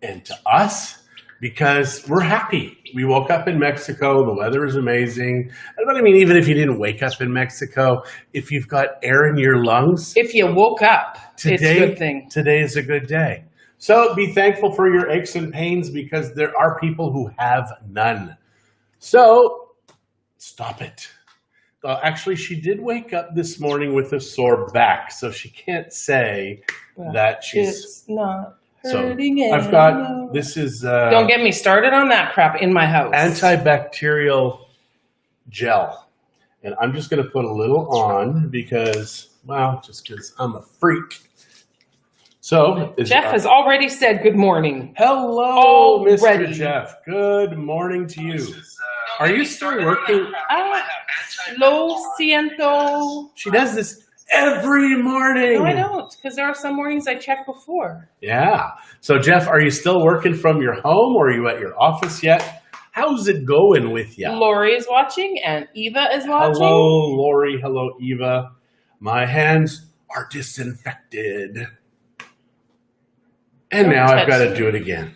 and to us because we're happy. We woke up in Mexico. The weather is amazing. But I mean, even if you didn't wake up in Mexico, if you've got air in your lungs. If you woke up, it's a good thing. Today is a good day. So be thankful for your aches and pains because there are people who have none. So stop it. Actually, she did wake up this morning with a sore back, so she can't say that she's... It's not hurting it. I've got, this is... Don't get me started on that crap in my house. Antibacterial gel. And I'm just going to put a little on because, well, just because I'm a freak. So Jeff has already said good morning. Hello, Mr. Jeff. Good morning to you. Are you still working? Lo siento. She does this every morning. No, I don't, because there are some mornings I check before. Yeah. So, Jeff, are you still working from your home or are you at your office yet? How's it going with you? Lori is watching and Eva is watching. Hello, Lori. Hello, Eva. My hands are disinfected. And now I've got to do it again.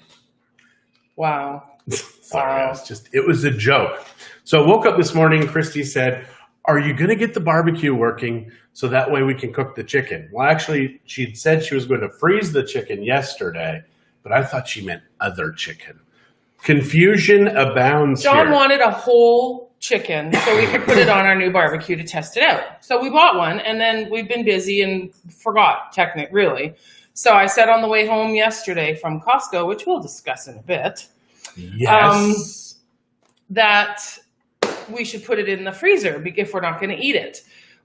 Wow. Sorry, it was a joke. So I woke up this morning and Christie said, are you going to get the barbecue working so that way we can cook the chicken? Well, actually, she'd said she was going to freeze the chicken yesterday, but I thought she meant other chicken. Confusion abounds John here. wanted a whole chicken so we could put it on our new barbecue to test it out. So we bought one, and then we've been busy and forgot, really. So I said on the way home yesterday from Costco, which we'll discuss in a bit, yes, that we should put it in the freezer if we're not going to eat it.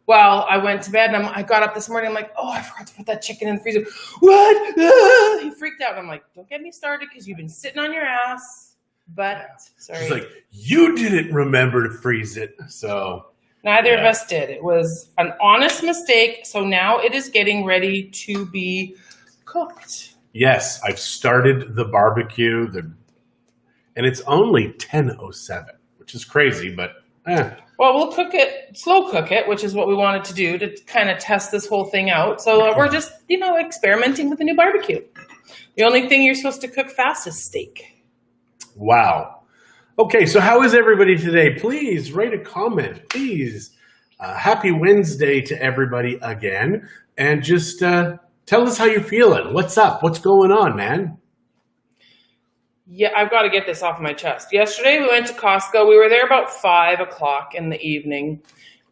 Well, I went to bed and I got up this morning. I'm like, oh, I forgot to put that chicken in the freezer. What? Ah! He freaked out. And I'm like, don't get me started because you've been sitting on your ass. But sorry. She's like, you didn't remember to freeze it. So neither of us did. It was an honest mistake. So now it is getting ready to be cooked. Yes, I've started the barbecue. And it's only 10:07, which is crazy, but Well, we'll slow cook it, which is what we wanted to do to kind of test this whole thing out. So we're just, experimenting with the new barbecue. The only thing you're supposed to cook fast is steak. Wow. Okay, so how is everybody today? Please write a comment, please. Happy Wednesday to everybody again. And just tell us how you're feeling. What's up? What's going on, man? Yeah, I've got to get this off my chest. Yesterday, we went to Costco. We were there about 5 o'clock in the evening.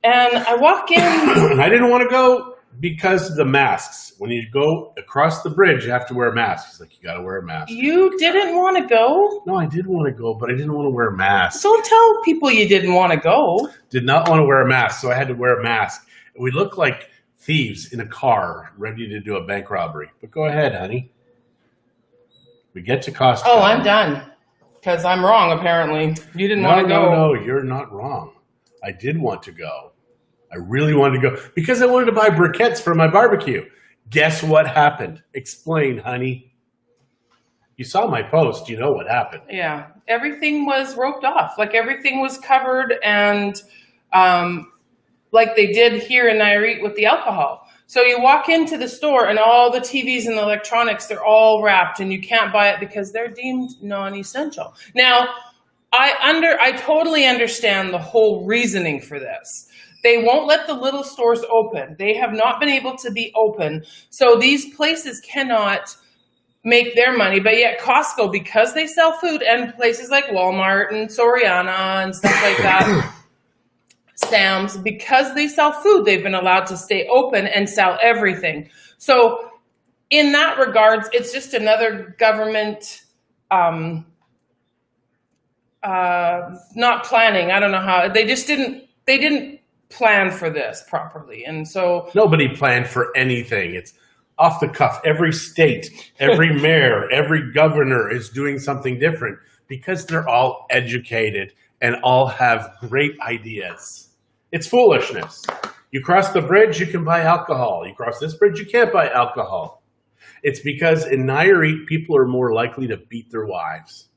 And I walk in. I didn't want to go because of the masks. When you go across the bridge, you have to wear a mask. He's like, you got to wear a mask. You didn't want to go? No, I did want to go, but I didn't want to wear a mask. Don't tell people you didn't want to go. Did not want to wear a mask, so I had to wear a mask. We looked like thieves in a car ready to do a bank robbery. But go ahead, honey. We get to Costco. Oh, I'm done. Because I'm wrong, apparently. You didn't want to go. No, you're not wrong. I did want to go. I really wanted to go because I wanted to buy briquettes for my barbecue. Guess what happened? Explain, honey. You saw my post. You know what happened. Yeah. Everything was roped off. Like everything was covered and like they did here in Nayarit with the alcohol. So you walk into the store and all the TVs and the electronics, they're all wrapped and you can't buy it because they're deemed non-essential. Now, I totally understand the whole reasoning for this. They won't let the little stores open. They have not been able to be open. So these places cannot make their money. But yet Costco, because they sell food, and places like Walmart and Soriana and stuff like that, Sam's, because they sell food, they've been allowed to stay open and sell everything. So in that regards, it's just another government not planning. I don't know how. They didn't plan for this properly. And so nobody planned for anything. It's off the cuff. Every state, every mayor, every governor is doing something different because they're all educated and all have great ideas. It's foolishness. You cross the bridge, you can buy alcohol. You cross this bridge, you can't buy alcohol. It's because in Nayarit, people are more likely to beat their wives.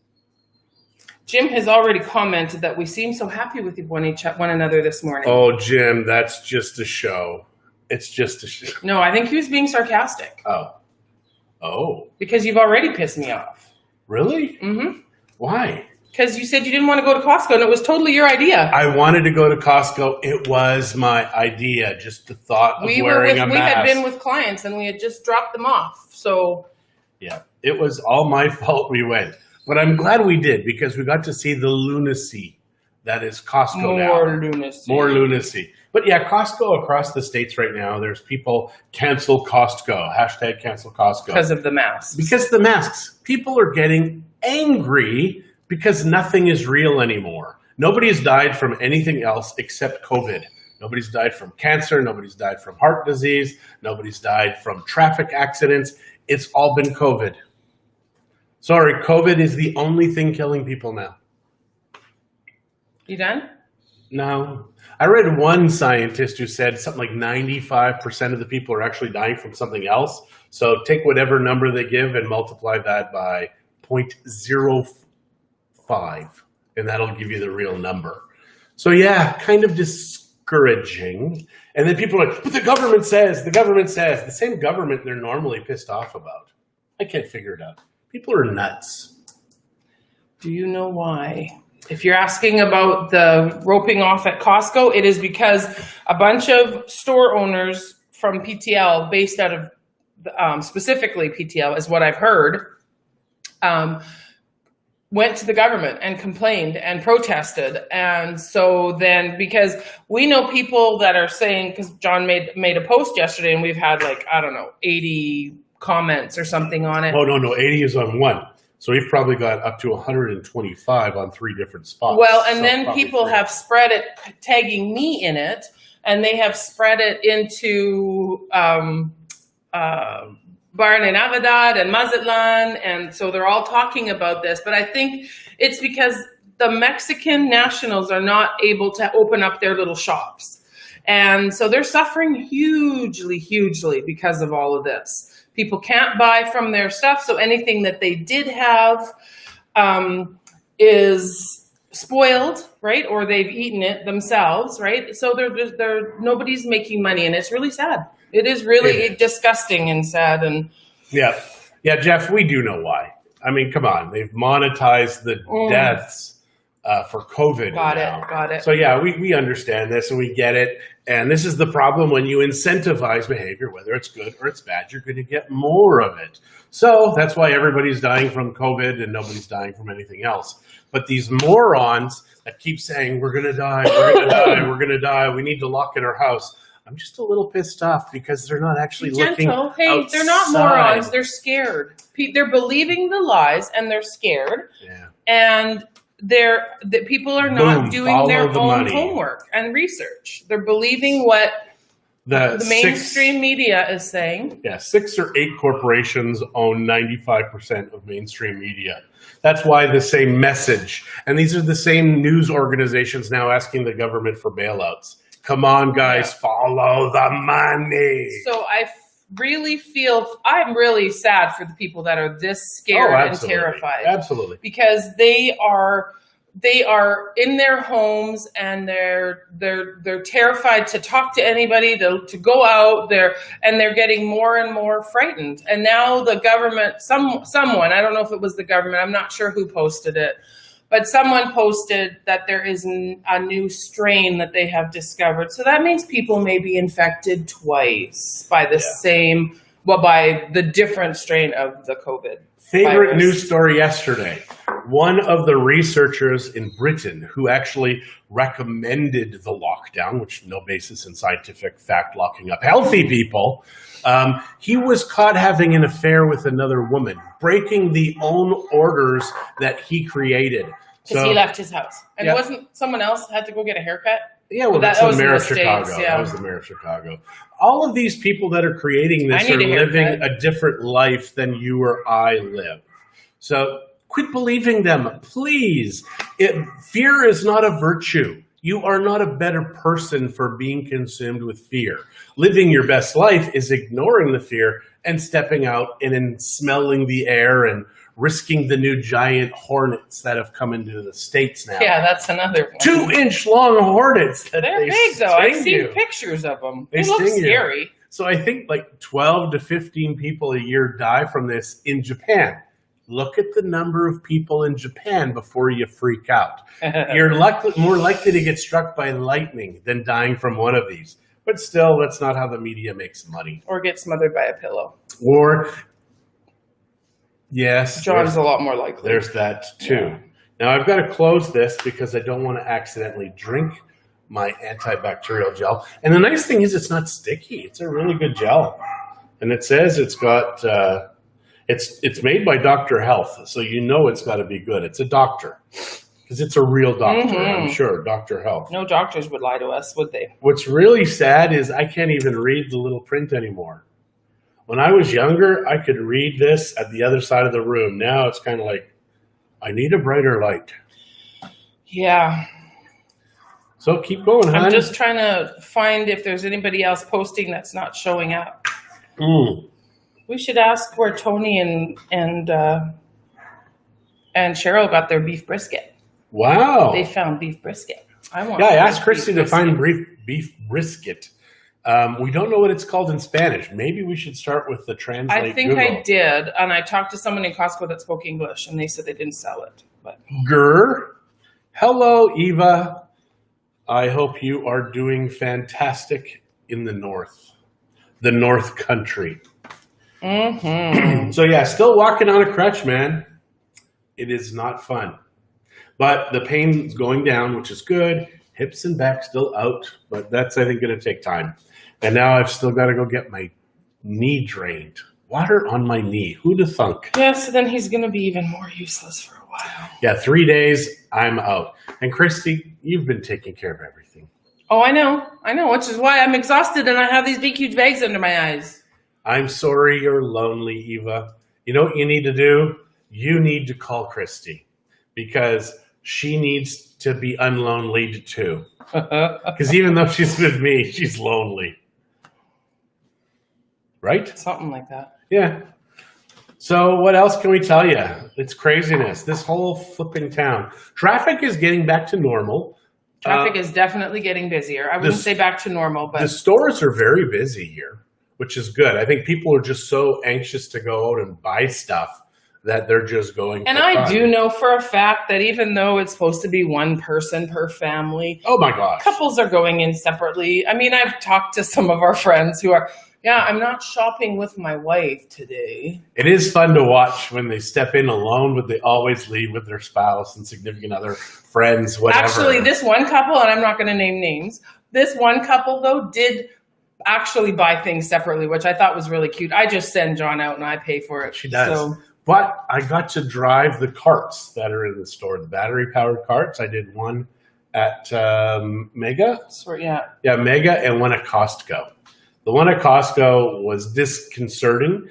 Jim has already commented that we seem so happy with one another this morning. Oh, Jim, that's just a show. It's just a show. No, I think he was being sarcastic. Oh. Because you've already pissed me off. Really? Mm-hmm. Why? Because you said you didn't want to go to Costco, and it was totally your idea. I wanted to go to Costco. It was my idea. Just the thought of wearing a mask. We had been with clients, and we had just dropped them off. So, yeah, it was all my fault we went. But I'm glad we did, because we got to see the lunacy that is Costco now. More lunacy. But yeah, Costco across the states right now, there's people cancel Costco, hashtag cancel Costco. Because of the masks. Because of the masks. People are getting angry because nothing is real anymore. Nobody has died from anything else except COVID. Nobody's died from cancer. Nobody's died from heart disease. Nobody's died from traffic accidents. It's all been COVID. Sorry, COVID is the only thing killing people now. You done? No. I read one scientist who said something like 95% of the people are actually dying from something else. So take whatever number they give and multiply that by 0.05, and that'll give you the real number. So yeah, kind of discouraging. And then people are like, but the government says. The same government they're normally pissed off about. I can't figure it out. People are nuts. Do you know why? If you're asking about the roping off at Costco, it is because a bunch of store owners from PTL, based out of specifically PTL, is what I've heard, went to the government and complained and protested. And so then, because we know people that are saying, because John made a post yesterday, and we've had 80 comments or something on it. Oh, no, 80 is on one. So we've probably got up to 125 on 3 different spots. Well, and then people have spread it, tagging me in it, and they have spread it into Barn and Navidad and Mazatlan, and so they're all talking about this. But I think it's because the Mexican nationals are not able to open up their little shops. And so they're suffering hugely, hugely because of all of this. People can't buy from their stuff, so anything that they did have is spoiled, right? Or they've eaten it themselves, right? So they're nobody's making money, and it's really sad. It is really disgusting and sad. And yeah, Jeff, we do know why. I mean, come on, they've monetized the deaths for COVID. Got it. So yeah, we understand this and we get it. And this is the problem when you incentivize behavior, whether it's good or it's bad, you're going to get more of it. So that's why everybody's dying from COVID and nobody's dying from anything else. But these morons that keep saying, we're going to die, we're going to die, we need to lock in our house. I'm just a little pissed off because they're not actually looking outside. Hey, they're not morons. They're scared. They're believing the lies and they're scared. Yeah. And people are not doing their own homework and research. They're believing what the mainstream media is saying. Yeah, 6 or 8 corporations own 95% of mainstream media. That's why the same message. And these are the same news organizations now asking the government for bailouts. Come on, guys, follow the money. So I really feel, I'm really sad for the people that are this scared and terrified. Absolutely. Because they are in their homes and they're terrified to talk to anybody, to go out there, and they're getting more and more frightened. And now the government, someone, I don't know if it was the government, I'm not sure who posted it, but someone posted that there is a new strain that they have discovered. So that means people may be infected twice by by the different strain of the COVID Favorite virus. News story yesterday. One of the researchers in Britain who actually recommended the lockdown, which no basis in scientific fact locking up healthy people, he was caught having an affair with another woman, breaking the own orders that he created. Because he left his house. And wasn't someone else had to go get a haircut? Yeah, well, that's the mayor of Chicago. That was the mayor of Chicago. All of these people that are creating this are living a different life than you or I live. So quit believing them, please. Fear is not a virtue. You are not a better person for being consumed with fear. Living your best life is ignoring the fear and stepping out and smelling the air and risking the new giant hornets that have come into the States now. Yeah, that's another one. 2-inch long hornets. They're big, though. I've seen pictures of them. They look scary. So I think 12 to 15 people a year die from this in Japan. look at the number of people in Japan before you freak out. You're more likely to get struck by lightning than dying from one of these. But still, that's not how the media makes money. Or get smothered by a pillow. Or, yes. John's a lot more likely. There's that too. Yeah. Now, I've got to close this because I don't want to accidentally drink my antibacterial gel. And the nice thing is it's not sticky. It's a really good gel. And it says it's got, it's made by Dr. Health, so you know it's got to be good. It's a doctor. Because it's a real doctor, I'm sure, Dr. Health. No doctors would lie to us, would they? What's really sad is I can't even read the little print anymore. When I was younger, I could read this at the other side of the room. Now it's kind of like, I need a brighter light. Yeah. So keep going, hon. I'm just trying to find if there's anybody else posting that's not showing up. We should ask where Tony and Cheryl got their beef brisket. Wow. They found beef brisket. I asked Christie to find beef brisket. We don't know what it's called in Spanish. Maybe we should start with the translate. I think Google. I did, and I talked to someone in Costco that spoke English, and they said they didn't sell it. But hello, Eva. I hope you are doing fantastic in the North Country. So yeah, still walking on a crutch, man. It is not fun. But the pain's going down, which is good. Hips and back still out, but that's, I think, going to take time. And now I've still got to go get my knee drained. Water on my knee. Who'd have thunk? Yeah, so then he's going to be even more useless for a while. Yeah, 3 days, I'm out. And Christie, you've been taking care of everything. Oh, I know, which is why I'm exhausted and I have these big, huge bags under my eyes. I'm sorry you're lonely, Eva. You know what you need to do? You need to call Christie because she needs to be unlonely too. Because even though she's with me, she's lonely. Right? Something like that. Yeah. So what else can we tell you? It's craziness. This whole flipping town. Traffic is getting back to normal. Traffic is definitely getting busier. I wouldn't say back to normal, but... The stores are very busy here, which is good. I think people are just so anxious to go out and buy stuff that they're just going. And I do know for a fact that even though it's supposed to be one person per family, oh my gosh, couples are going in separately. I mean, I've talked to some of our friends who are, I'm not shopping with my wife today. It is fun to watch when they step in alone, but they always leave with their spouse and significant other, friends, whatever. Actually, this one couple, and I'm not going to name names, this one couple, though, did actually buy things separately, which I thought was really cute. I just send John out and I pay for it. She does. But I got to drive the carts that are in the store, the battery-powered carts. I did one at Mega. Yeah, Mega, and one at Costco. The one at Costco was disconcerting.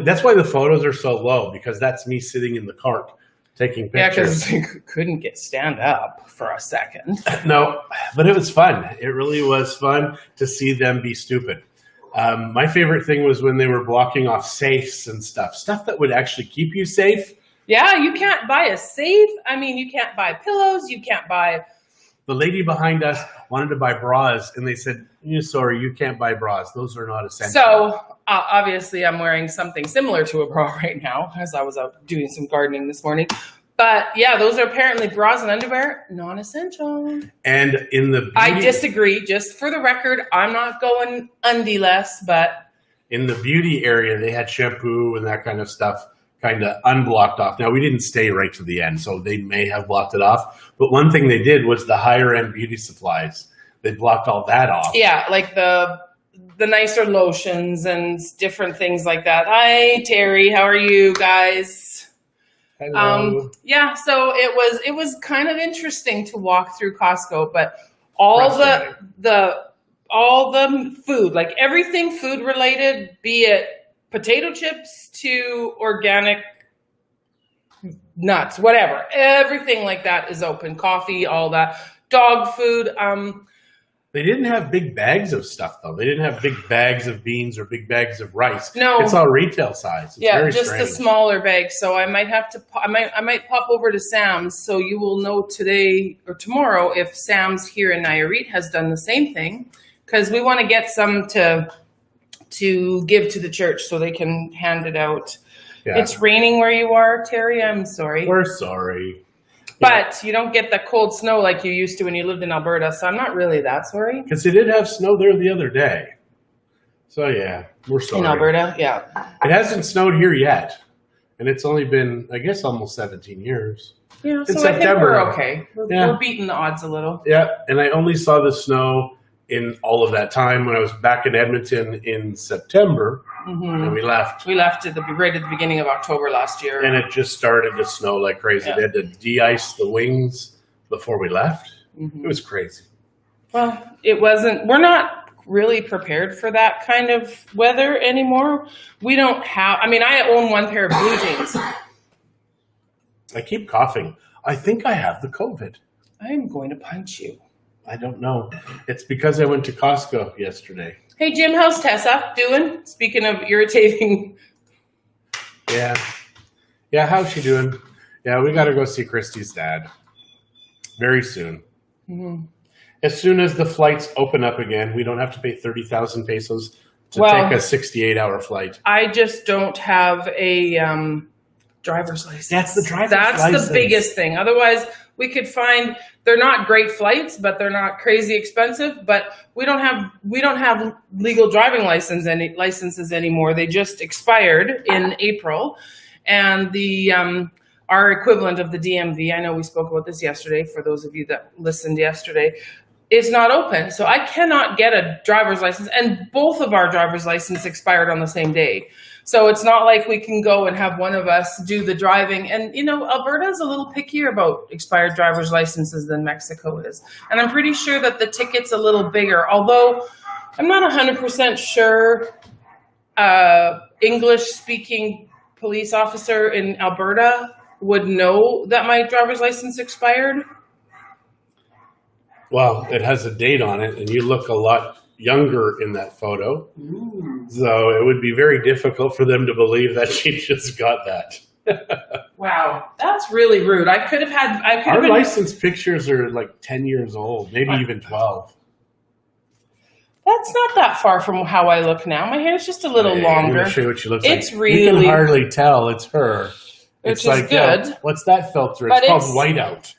That's why the photos are so low, because that's me sitting in the cart taking pictures. Yeah, because you couldn't stand up for a second. No, but it was fun. It really was fun to see them be stupid. My favorite thing was when they were blocking off safes and stuff that would actually keep you safe. Yeah, you can't buy a safe. I mean, you can't buy pillows. You can't buy... The lady behind us wanted to buy bras, and they said, sorry, you can't buy bras. Those are not essential. So, obviously, I'm wearing something similar to a bra right now, as I was out doing some gardening this morning. But, yeah, those are apparently bras and underwear, non-essential. And in the... I disagree. Just for the record, I'm not going undie-less, but... In the beauty area, they had shampoo and that kind of stuff kind of unblocked off. Now, we didn't stay right to the end, so they may have blocked it off. But one thing they did was the higher-end beauty supplies. They blocked all that off. Yeah, like the nicer lotions and different things like that. Hi, Terry. How are you guys? Hello. Yeah, so it was kind of interesting to walk through Costco, but all the food, like everything food related, be it potato chips to organic nuts, whatever, everything like that is open. Coffee, all that, dog food. They didn't have big bags of stuff, though. They didn't have big bags of beans or big bags of rice. No, it's all retail size. It's very just strange. the smaller bags. So I might have to. I might pop over to Sam's, so you will know today or tomorrow if Sam's here in Nayarit has done the same thing, because we want to get some to give to the church so they can hand it out. Yeah. It's raining where you are, Terry. I'm sorry. We're sorry. But you don't get the cold snow like you used to when you lived in Alberta, so I'm not really that sorry. Because they did have snow there the other day. So, yeah, we're sorry. In Alberta, yeah. It hasn't snowed here yet. And it's only been, I guess, almost 17 years. Yeah, so September. I think we're okay. We're beating the odds a little. Yeah, and I only saw the snow in all of that time when I was back in Edmonton in September, and we left. We left right at the beginning of October last year. And it just started to snow like crazy. They had to de-ice the wings before we left. It was crazy. Well, it wasn't. We're not really prepared for that kind of weather anymore. We don't have. I mean, I own one pair of blue jeans. I keep coughing. I think I have the COVID. I am going to punch you. I don't know. It's because I went to Costco yesterday. Hey, Jim, how's Tessa doing? Speaking of irritating. Yeah. Yeah, how's she doing? Yeah, we got to go see Christie's dad very soon. As soon as the flights open up again, we don't have to pay 30,000 pesos to take a 68-hour flight. I just don't have a driver's license. That's the driver's license. That's the biggest thing. Otherwise, we could find they're not great flights, but they're not crazy expensive. But we don't have legal driving licenses anymore. They just expired in April, and the our equivalent of the DMV. I know we spoke about this yesterday. For those of you that listened yesterday, is not open, so I cannot get a driver's license. And both of our driver's license expired on the same day. So it's not like we can go and have one of us do the driving. And, you know, Alberta's a little pickier about expired driver's licenses than Mexico is. And I'm pretty sure that the ticket's a little bigger, although I'm not 100% sure English-speaking police officer in Alberta would know that my driver's license expired. Well, it has a date on it, and you look a lot younger in that photo. So it would be very difficult for them to believe that she just got that. Wow, that's really rude. Our license pictures are like 10 years old, maybe even 12. That's not that far from how I look now. My hair's just a little longer. I'm going to show you what she looks it's like. Really, you can hardly tell it's her. Which it's is like, good. What's that filter? It's called whiteout.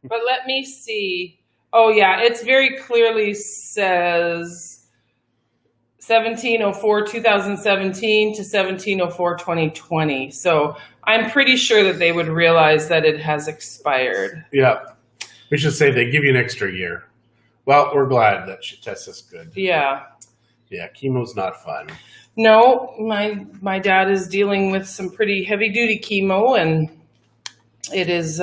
But let me see. Oh, yeah, it's very clearly says 1704 2017 to 1704 2020. So I'm pretty sure that they would realize that it has expired. Yeah. We should say they give you an extra year. Well, we're glad that Tessa's good. Yeah. Yeah, chemo's not fun. No, my dad is dealing with some pretty heavy-duty chemo, and it is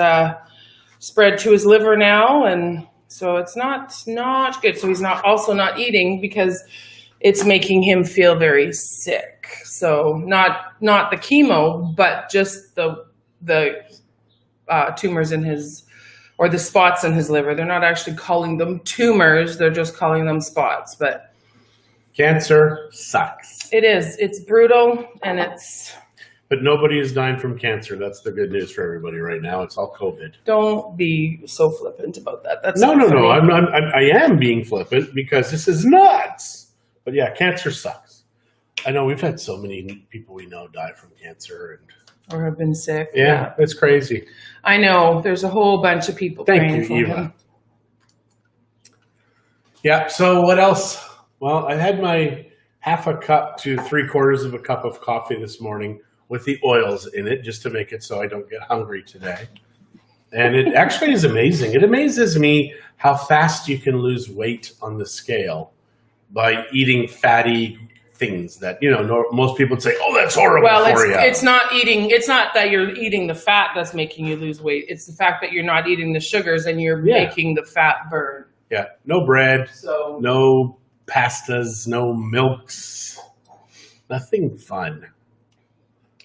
spread to his liver now, and so it's not good. So he's also not eating because it's making him feel very sick. So not the chemo, but just the tumors in his, or the spots in his liver. They're not actually calling them tumors; they're just calling them spots. But cancer sucks. It is. It's brutal, and it's. But nobody is dying from cancer. That's the good news for everybody right now. It's all COVID. Don't be so flippant about that. That's no. I am being flippant because this is nuts. But yeah, cancer sucks. I know we've had so many people we know die from cancer or have been sick. Yeah, it's crazy. I know. There's a whole bunch of people praying for him. Yeah. So what else? Well, I had my half a cup to 3/4 of a cup of coffee this morning with the oils in it, just to make it so I don't get hungry today. And it actually is amazing. It amazes me how fast you can lose weight on the scale by eating fatty things that, most people would say, oh, that's horrible for you. It's not that you're eating the fat that's making you lose weight. It's the fact that you're not eating the sugars and you're making the fat burn. Yeah. No bread, no pastas, no milks, nothing fun.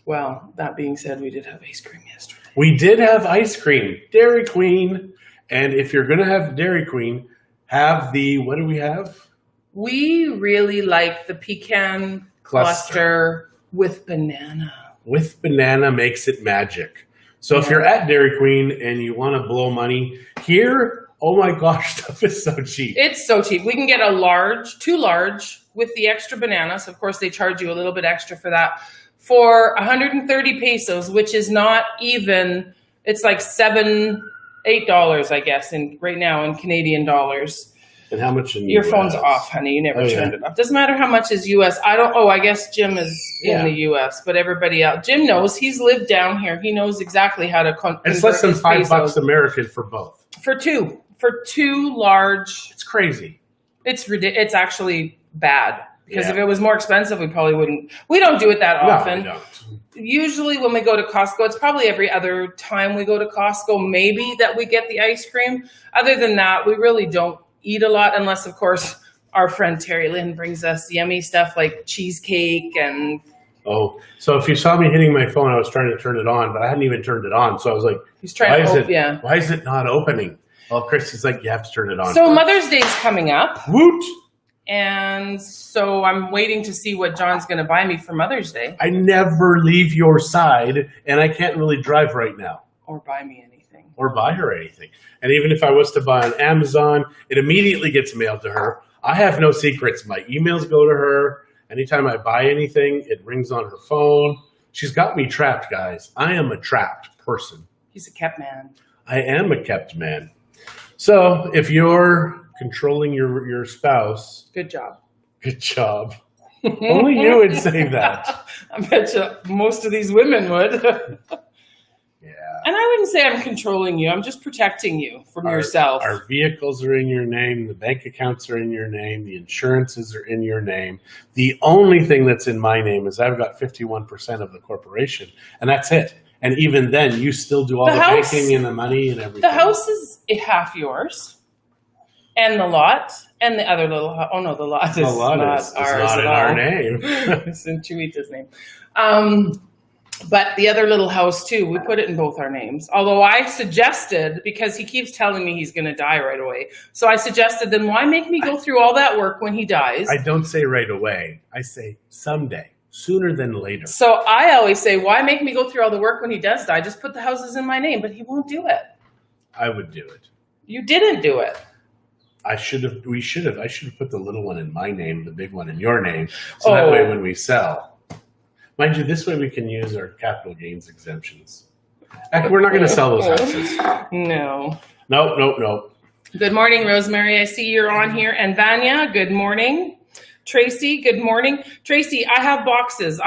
Well, that being said, we did have ice cream yesterday. We did have ice cream, Dairy Queen. And if you're going to have Dairy Queen, have what do we have? We really like the pecan cluster with banana. With banana makes it magic. So if you're at Dairy Queen and you want to blow money here, oh my gosh, stuff is so cheap. It's so cheap. We can get a 2 large with the extra bananas. Of course, they charge you a little bit extra for that. for 130 pesos, which is not even, it's like $7, $8, I guess, right now in Canadian dollars. And how much in Your US? phone's off, honey. You never turned yeah. it off. Doesn't matter how much is US. I guess Jim is in the US, but everybody else. Jim knows. He's lived down here. He knows exactly how to convert. It's less than $5 pesos. American for both. For two large. It's crazy. It's actually bad. Because Yeah. if it was more expensive, we probably wouldn't. We don't do it that often. No, we don't. Usually when we go to Costco, it's probably every other time we go to Costco, maybe that we get the ice cream. Other than that, we really don't eat a lot unless, of course, our friend Terry Lynn brings us yummy stuff like cheesecake and... Oh, so if you saw me hitting my phone, I was trying to turn it on, but I hadn't even turned it on. So I was like, He's trying why is it not opening? Well, Christie's like, you have to turn it on. So first. Mother's Day's coming up. Woot! And so I'm waiting to see what John's going to buy me for Mother's Day. I never leave your side, and I can't really drive right now. Or buy me anything. Or buy her anything. And even if I was to buy on Amazon, it immediately gets mailed to her. I have no secrets. My emails go to her. Anytime I buy anything, it rings on her phone. She's got me trapped, guys. I am a trapped person. He's a kept man. I am a kept man. So if you're controlling your spouse, Good job. good job. Only you would say that. I bet you most of these women would. Yeah. And I wouldn't say I'm controlling you. I'm just protecting you from yourself. Our vehicles are in your name. The bank accounts are in your name. The insurances are in your name. The only thing that's in my name is I've got 51% of the corporation, and that's it. And even then, you still do all the banking and the money and everything. The house is half yours. And the lot. And the other little house. Oh, no, the lot is The lot not is ours not at in all. our name. It's in Chuita's name. But the other little house, too, we put it in both our names. Although I suggested, because he keeps telling me he's going to die right away, so I suggested, then why make me go through all that work when he dies? I don't say right away. I say someday, sooner than later. So I always say, why make me go through all the work when he does die? Just put the houses in my name, but he won't do it. I would do it. You didn't do it. I should have put the little one in my name, the big one in your name. So that way when we sell. Mind you, this way we can use our capital gains exemptions. Heck, we're not going to sell those houses. No. Nope. Good morning, Rosemary. I see you're on here. And Vanya, good morning. Tracy, good morning. Tracy, I have boxes.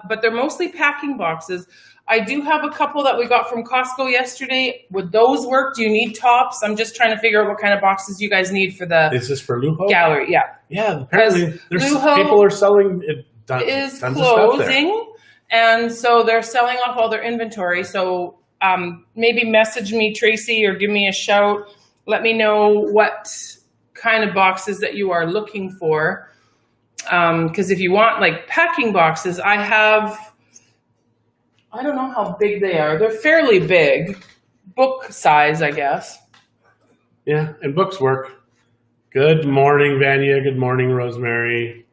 But they're mostly packing boxes. I do have a couple that we got from Costco yesterday. Would those work? Do you need tops? I'm just trying to figure out what kind of boxes you guys need for the Is this for Lujo? gallery. Yeah. Yeah, apparently Lujo people are selling it. Is closing, and so they're selling off all their inventory. So maybe message me, Tracy, or give me a shout. Let me know what kind of boxes that you are looking for. Because if you want like packing boxes, I don't know how big they are. They're fairly big, book size, I guess. Yeah, and books work. Good morning, Vanya. Good morning, Rosemary.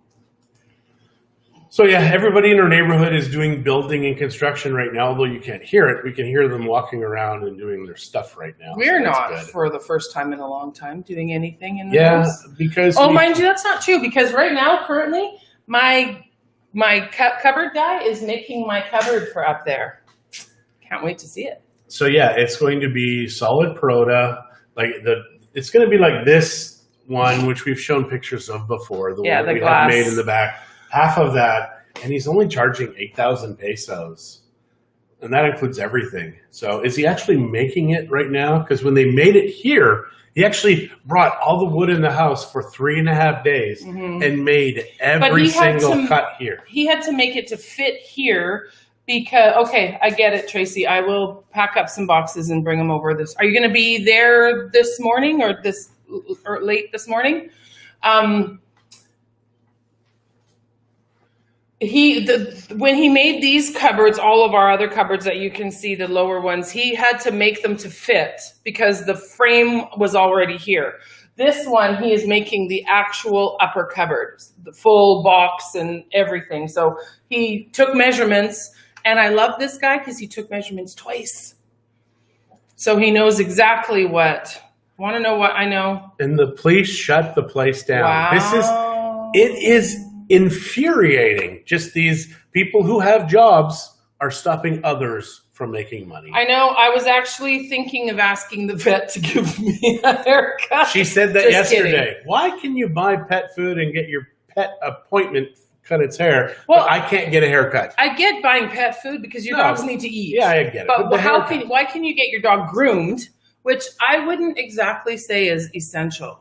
So yeah, everybody in our neighborhood is doing building and construction right now, although you can't hear it. We can hear them walking around and doing their stuff right now. We're so not, good. for the first time in a long time, doing anything in the house. Because Mind you, that's not true, because right now, currently, my cupboard guy is making my cupboard for up there. Can't wait to see it. So yeah, it's going to be solid Peroda. It's going to be like this one, which we've shown pictures of before. The one that we glass. had made in the back. Half of that, and he's only charging 8,000 pesos. And that includes everything. So is he actually making it right now? Because when they made it here, he actually brought all the wood in the house for 3.5 days and made every single cut here. He had to make it to fit here because, okay, I get it, Tracy. I will pack up some boxes and bring them over. Are you going to be there this morning or late this morning? When he made these cupboards, all of our other cupboards that you can see, the lower ones, he had to make them to fit because the frame was already here. This one, he is making the actual upper cupboard, the full box and everything. So he took measurements, and I love this guy because he took measurements twice. So he knows exactly what. Want to know what I know? And please shut the place down. Wow. It is infuriating. Just these people who have jobs are stopping others from making money. I know. I was actually thinking of asking the vet to give me a haircut. She said that Just yesterday. kidding. Why can you buy pet food and get your pet appointment cut its hair, Well, but I can't get a haircut? I get buying pet food because your dogs need to eat. Yeah, I get it. But the why can you get your dog groomed, which I wouldn't exactly say is essential.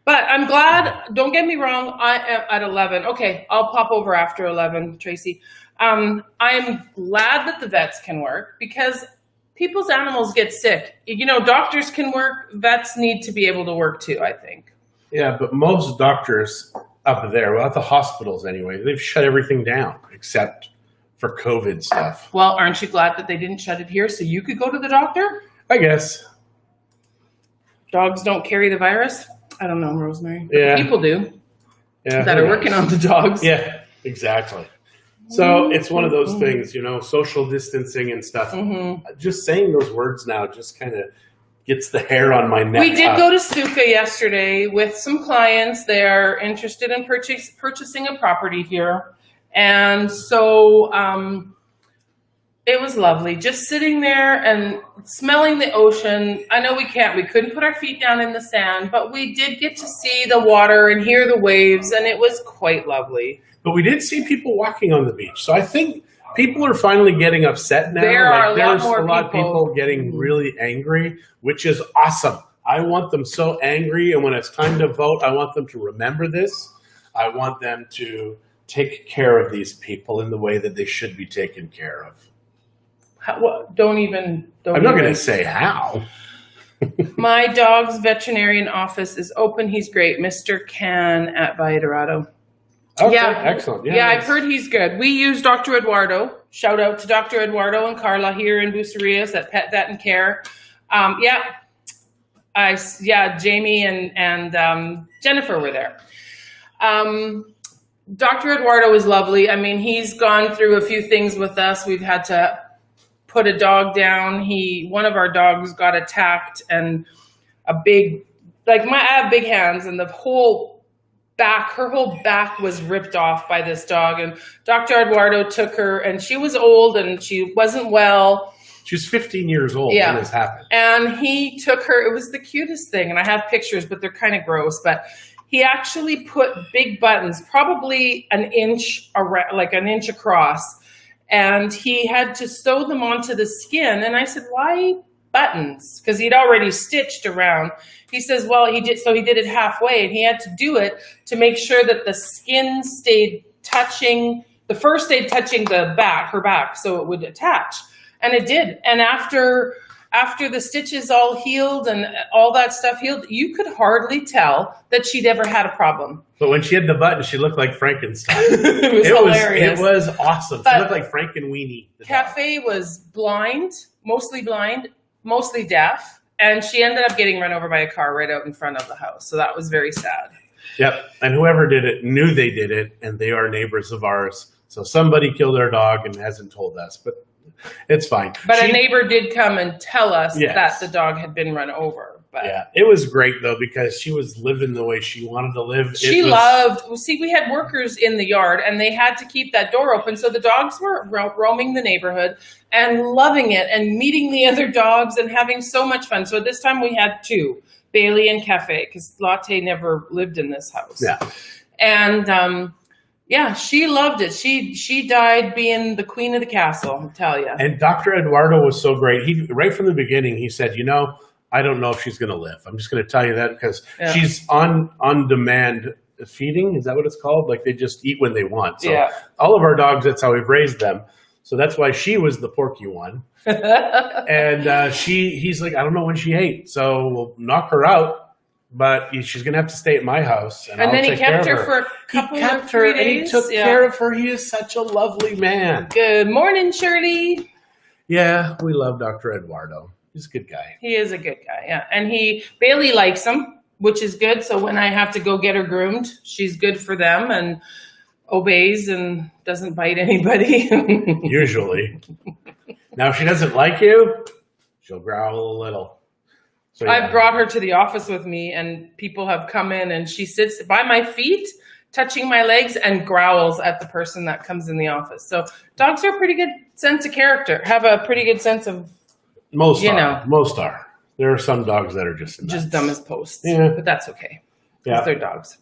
But I'm glad, don't get me wrong, I am at 11. Okay, I'll pop over after 11, Tracy. I'm glad that the vets can work because people's animals get sick. You know, doctors can work, vets need to be able to work too, I think. Yeah, but most doctors up there, well, at the hospitals anyway, they've shut everything down except for COVID stuff. Well, aren't you glad that they didn't shut it here so you could go to the doctor? I guess. Dogs don't carry the virus? I don't know, Rosemary. Yeah. People do. Yeah, that are working on the dogs. Yeah, exactly. So it's one of those things, you know, social distancing and stuff. Just saying those words now just kind of gets the hair on my neck. We did go to Suka yesterday with some clients. They're interested in purchasing a property here. And so it was lovely. Just sitting there and smelling the ocean. I know we couldn't put our feet down in the sand, but we did get to see the water and hear the waves, and it was quite lovely. But we did see people walking on the beach. So I think people are finally getting upset now. There are there's a lot of people getting really angry, which is awesome. I want them so angry, and when it's time to vote, I want them to remember this. I want them to take care of these people in the way that they should be taken care of. I'm not going to say how. My dog's veterinarian office is open. He's great. Mr. Can at Valle Dorado. Okay, yeah, excellent. Yeah, I've heard he's good. We use Dr. Eduardo. Shout out to Dr. Eduardo and Carla here in Bucerias at Pet Vet and Care. Jamie and Jennifer were there. Dr. Eduardo is lovely. I mean, he's gone through a few things with us. We've had to put a dog down. One of our dogs got attacked, and I have big hands, and her whole back was ripped off by this dog. And Dr. Eduardo took her, and she was old and she wasn't well. She was 15 years old when this happened. And he took her. It was the cutest thing. And I have pictures, but they're kind of gross. But he actually put big buttons, probably an inch across. And he had to sew them onto the skin. And I said, why buttons? Because he'd already stitched around. He says, well, he did it halfway, and he had to do it to make sure that the skin stayed touching, her back, so it would attach. And it did. And after the stitches all healed and all that stuff healed, you could hardly tell that she'd ever had a problem. But when she had the button, she looked like Frankenstein. It was hilarious. It was awesome. She looked like Frankenweenie. Cafe was mostly blind, mostly deaf, and she ended up getting run over by a car right out in front of the house. So that was very sad. Yep. And whoever did it knew they did it, and they are neighbors of ours. So somebody killed our dog and hasn't told us, but it's fine. But a neighbor did come and tell us that the dog had been run over. But yeah, it was great, though, because she was living the way she wanted to live. We had workers in the yard, and they had to keep that door open. So the dogs were roaming the neighborhood and loving it and meeting the other dogs and having so much fun. So this time we had two, Bailey and Cafe, because Latte never lived in this house. Yeah. And she loved it. She died being the queen of the castle, I'll tell you. And Dr. Eduardo was so great. Right from the beginning, he said, I don't know if she's going to live. I'm just going to tell you that because she's on-demand feeding. Is that what it's called? Like they just eat when they want. So all of our dogs, that's how we've raised them. So that's why she was the porky one. And he's like, I don't know when she ate. So we'll knock her out. But she's going to have to stay at my house. And then he kept her for a couple of 3 days. And he took care of her. He is such a lovely man. Good morning, Shirley. Yeah, we love Dr. Eduardo. He's a good guy. He is a good guy, yeah. And Bailey likes him, which is good. So when I have to go get her groomed, she's good for them and obeys and doesn't bite anybody. Usually. Now, if she doesn't like you, she'll growl a little. So, I've brought her to the office with me, and people have come in, and she sits by my feet, touching my legs and growls at the person that comes in the office. So dogs are a pretty good sense of character, have a pretty good sense of, Most are. There are some dogs that are just dumb as posts. Yeah. But that's okay. Yeah. They're dogs.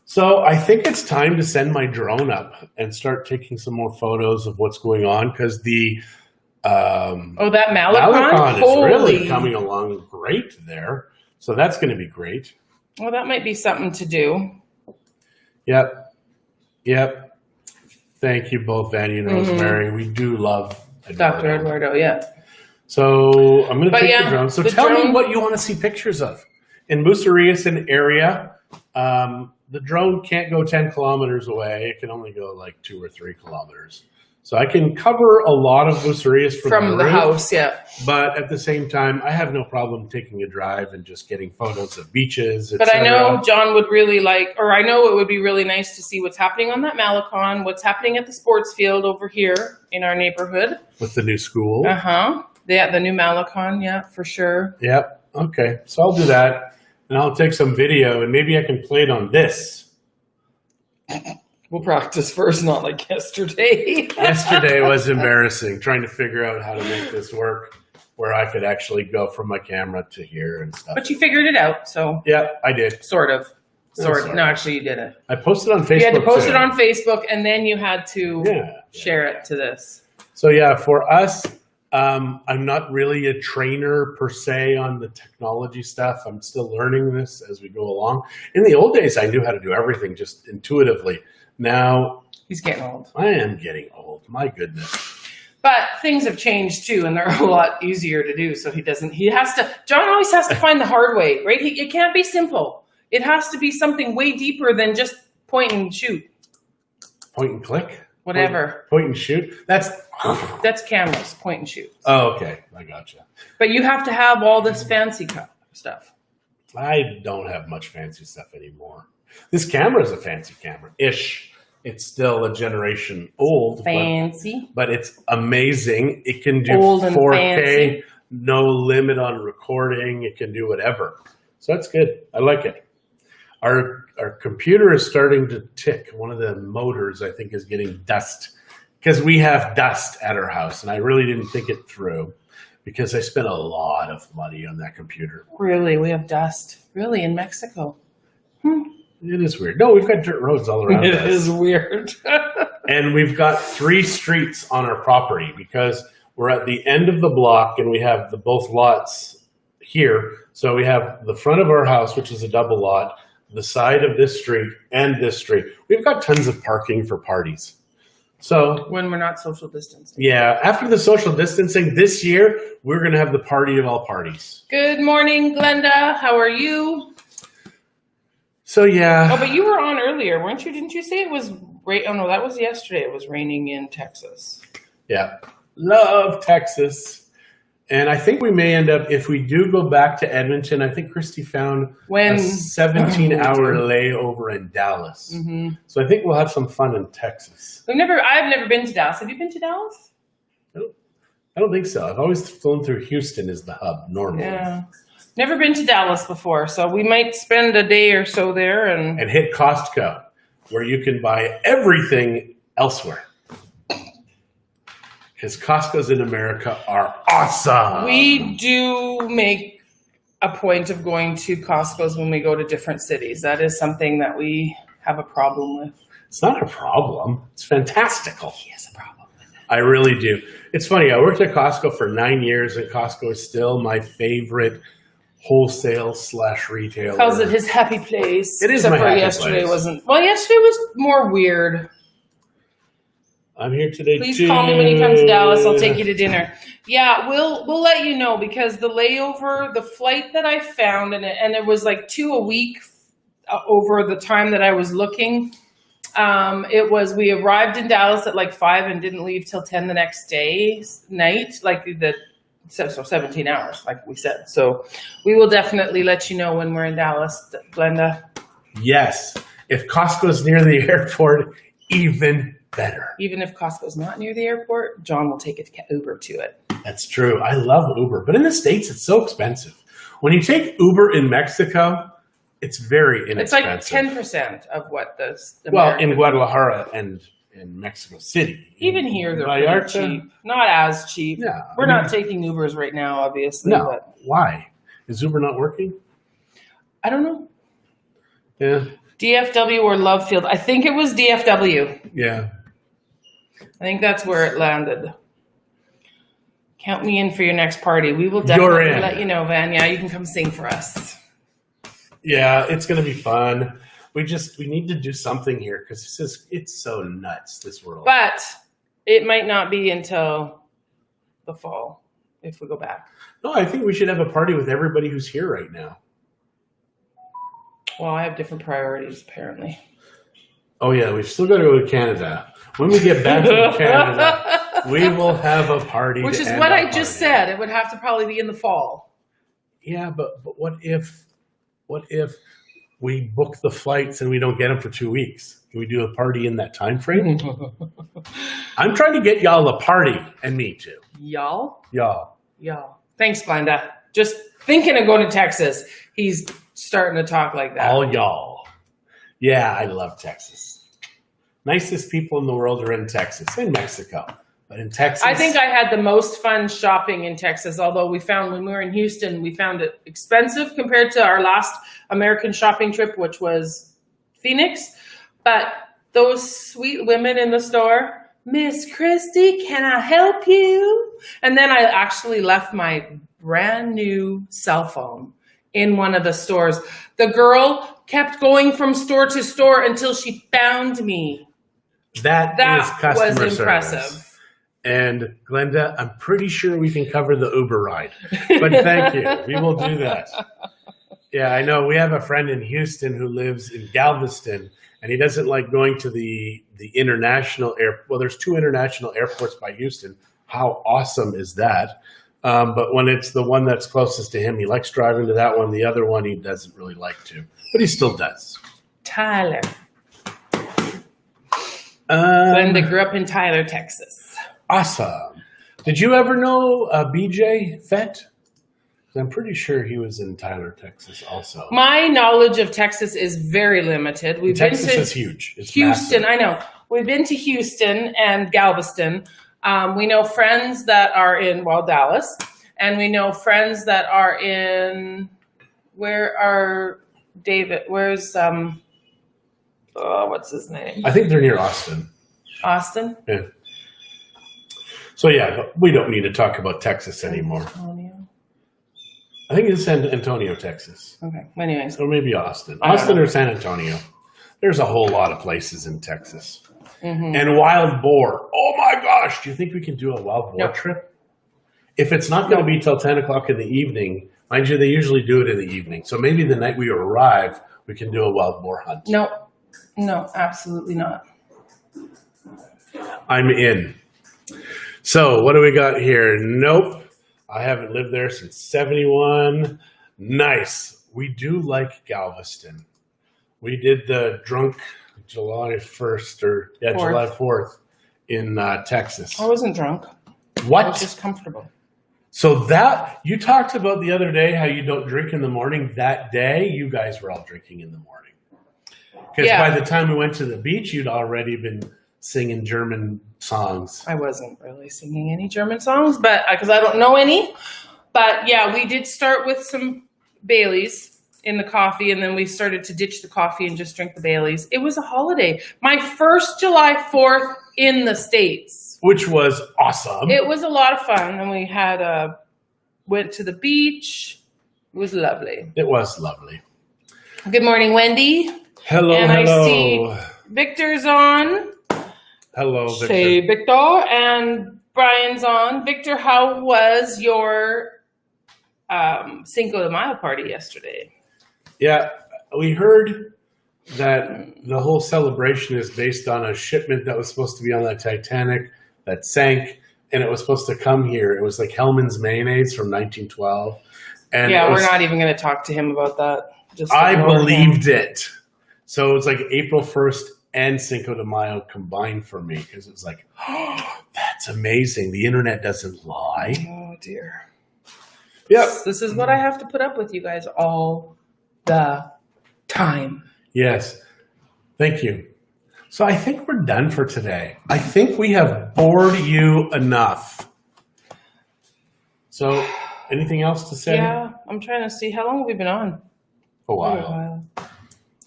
So I think it's time to send my drone up and start taking some more photos of what's going on, because the that Malecon is really coming along great there. So that's going to be great. Well, that might be something to do. Yep. Thank you both, Vanny and Rosemary. We do love Dr. Eduardo, yeah. So I'm going to take the drone. So tell me drone, what you want to see pictures of. In Bucerius area, the drone can't go 10 kilometers away. It can only go like 2 or 3 kilometers. So I can cover a lot of Bucerius from the roof, house, yeah. But at the same time, I have no problem taking a drive and just getting photos of beaches, But I know John would really I know it would be really nice to see what's happening on that Malecon, what's happening at the sports field over here in our neighborhood. With the new school. Yeah, the new Malecon, yeah, for sure. Yep. Okay. So I'll do that. And I'll take some video, and maybe I can play it on this. We'll practice first, not like yesterday. Yesterday was embarrassing, trying to figure out how to make this work where I could actually go from my camera to here and stuff. But you figured it out, so. Yeah, I did. Sort of. No, actually you didn't. I posted on Facebook. You had to post it on Facebook, and then you had to share it to this. So yeah, for us, I'm not really a trainer per se on the technology stuff. I'm still learning this as we go along. In the old days, I knew how to do everything just intuitively. Now, he's getting old. I am getting old. My goodness. But things have changed too, and they're a lot easier to do. So John always has to find the hard way, right? It can't be simple. It has to be something way deeper than just point and shoot. Point and click? Whatever. Point and shoot? That's cameras, point and shoot. Oh, okay. I gotcha. But you have to have all this fancy stuff. I don't have much fancy stuff anymore. This camera is a fancy camera-ish. It's still a generation old. Fancy. But it's amazing. It can do old 4K, no limit on recording. It can do whatever. So that's good. I like it. Our computer is starting to tick. One of the motors, I think, is getting dust. Because we have dust at our house, and I really didn't think it through. Because I spent a lot of money on that computer. Really? We have dust? Really? In Mexico? It is weird. No, we've got dirt roads all around us. It is weird. And we've got 3 streets on our property because we're at the end of the block and we have both lots here. So we have the front of our house, which is a double lot, the side of this street, and this street. We've got tons of parking for parties. So when we're not social distancing. Yeah, after the social distancing this year, we're going to have the party of all parties. Good morning, Glenda. How are you? So yeah. Oh, but you were on earlier, weren't you? Didn't you say it was rain? Oh no, that was yesterday. It was raining in Texas. Yeah, love Texas, and I think we may end up if we do go back to Edmonton. I think Christie found a 17-hour layover in Dallas, so I think we'll have some fun in Texas. I've never been to Dallas. Have you been to Dallas? Nope. I don't think so. I've always flown through Houston as the hub normally. Yeah. Never been to Dallas before, so we might spend a day or so there and hit Costco, where you can buy everything elsewhere. Because Costco's in America are awesome. We do make a point of going to Costco's when we go to different cities. That is something that we have a problem with. It's not a problem. It's fantastical. He has a problem with it. I really do. It's funny. I worked at Costco for 9 years, and Costco is still my favorite wholesale/retailer. Calls it his happy place. It is my happy yesterday place. Wasn't. Well, yesterday was more weird. I'm here today. Please call me when you come to Dallas. I'll take you to dinner. Yeah, we'll let you know because the layover, the flight that I found, and it was like 2 a week over the time that I was looking. We arrived in Dallas at like 5 and didn't leave till 10 the next night, so 17 hours, like we said. So we will definitely let you know when we're in Dallas, Glenda. Yes. If Costco's near the airport, even better. Even if Costco's not near the airport, John will take Uber to it. That's true. I love Uber. But in the States, it's so expensive. When you take Uber in Mexico, It's very It's like inexpensive. 10% of what the Well, American- in Guadalajara and in Mexico City. even here they're Vallarta, pretty cheap. Not as cheap. Yeah, We're not taking Ubers right now, obviously. No, But why? Is Uber not working? I don't know. Yeah, DFW or Love Field. I think it was DFW. yeah. I think that's where it landed. Count me in for your next party. We will definitely let you know, Van. Yeah, you can come sing for us. Yeah, it's gonna be fun. We need to do something here because it's so nuts, this world. But it might not be until the fall if we go back. No, I think we should have a party with everybody who's here right now. Well, I have different priorities, apparently. Oh yeah, we've still got to go to Canada. When we get back to Canada, we will have a party. Which is what I just said. It would have to probably be in the fall. Yeah, but what if we book the flights and we don't get them for 2 weeks? Can we do a party in that time frame? I'm trying to get y'all a party, and me too. Y'all? Y'all. Thanks, Glenda. Just thinking of going to Texas. He's starting to talk like that. All y'all. Yeah, I love Texas. Nicest people in the world are in Texas, in Mexico. But in Texas, I think I had the most fun shopping in Texas, although we found when we were in Houston, we found it expensive compared to our last American shopping trip, which was Phoenix. But those sweet women in the store, Miss Christie, can I help you? And then I actually left my brand new cell phone in one of the stores. The girl kept going from store to store until she found me. that is customer was impressive. service. And Glenda, I'm pretty sure we can cover the Uber ride. But thank you. We will do that. Yeah, I know. We have a friend in Houston who lives in Galveston, and he doesn't like going to the international air. Well, there's 2 international airports by Houston. How awesome is that? But when it's the one that's closest to him, he likes driving to that one. The other one he doesn't really like to, but he still does. Tyler. Glenda grew up in Tyler, Texas. Awesome. Did you ever know BJ Fett? I'm pretty sure he was in Tyler, Texas also. My knowledge of Texas is very limited. Texas is huge. It's Houston, massive. I know. We've been to Houston and Galveston. We know friends that are in, Dallas. And we know friends that are in, where's, what's his name? I think they're near Austin. Austin? Yeah. So yeah, we don't need to talk about Texas anymore. Antonio. I think it's San Antonio, Texas. Okay. Anyways. Or maybe Austin. Austin or San Antonio. There's a whole lot of places in Texas. Mm-hmm. And wild boar. Oh my gosh. Do you think we can do a wild boar trip? If it's not going to be till 10 o'clock in the evening, mind you, they usually do it in the evening. So maybe the night we arrive, we can do a wild boar hunt. No, absolutely not. I'm in. So what do we got here? Nope. I haven't lived there since 71. Nice. We do like Galveston. We did the drunk July 1st or July 4th in Texas. I wasn't drunk. What? I was just comfortable. So that you talked about the other day how you don't drink in the morning. That day, you guys were all drinking in the morning. Because by the time we went to the beach, you'd already been singing German songs. I wasn't really singing any German songs, but because I don't know any. But yeah, we did start with some Baileys in the coffee, and then we started to ditch the coffee and just drink the Baileys. It was a holiday. My first July 4th in the States. Which was awesome. It was a lot of fun, and we had went to the beach. It was lovely. It was lovely. Good morning, Wendy. Hello, and hello. I see Victor's on. Hello, Victor. Hey, Victor. And Brian's on. Victor, how was your Cinco de Mayo party yesterday? Yeah, we heard that the whole celebration is based on a shipment that was supposed to be on the Titanic that sank, and it was supposed to come here. It was like Hellman's mayonnaise from 1912. And we're not even going to talk to him about that. I believed it. So it was like April 1st and Cinco de Mayo combined for me because it was like, oh, that's amazing. The internet doesn't lie. Oh, dear. Yep. This is what I have to put up with, you guys, all the time. Yes. Thank you. So I think we're done for today. I think we have bored you enough. So anything else to say? Yeah, I'm trying to see. How long have we been on? A while.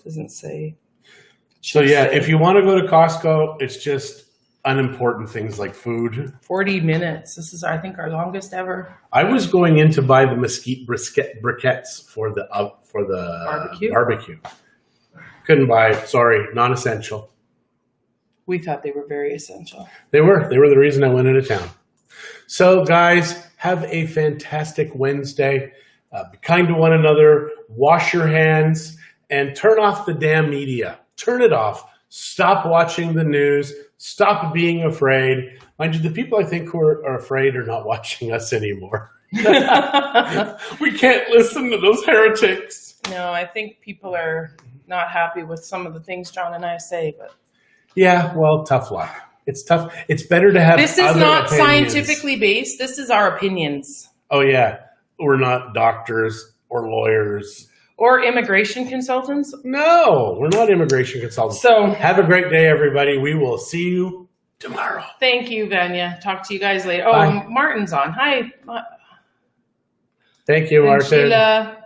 Doesn't say. So yeah, if you want to go to Costco, it's just unimportant things like food. 40 minutes. This is, I think, our longest ever. I was going in to buy the mesquite briquettes for the barbecue. Couldn't buy it. Sorry, non-essential. We thought they were very essential. They were. They were the reason I went into town. So, guys, have a fantastic Wednesday. Be kind to one another. Wash your hands and turn off the damn media. Turn it off. Stop watching the news. Stop being afraid. Mind you, the people I think who are afraid are not watching us anymore. We can't listen to those heretics. No, I think people are not happy with some of the things John and I say, but yeah, well, tough luck. It's tough. It's better to have. This is not scientifically based. This is our opinions. Oh yeah, we're not doctors or lawyers or immigration consultants. No, we're not immigration consultants. So have a great day, everybody. We will see you tomorrow. Thank you, Vanya. Talk to you guys later. Bye. Oh, Martin's on. Hi. Thank you, Martin. Sheila.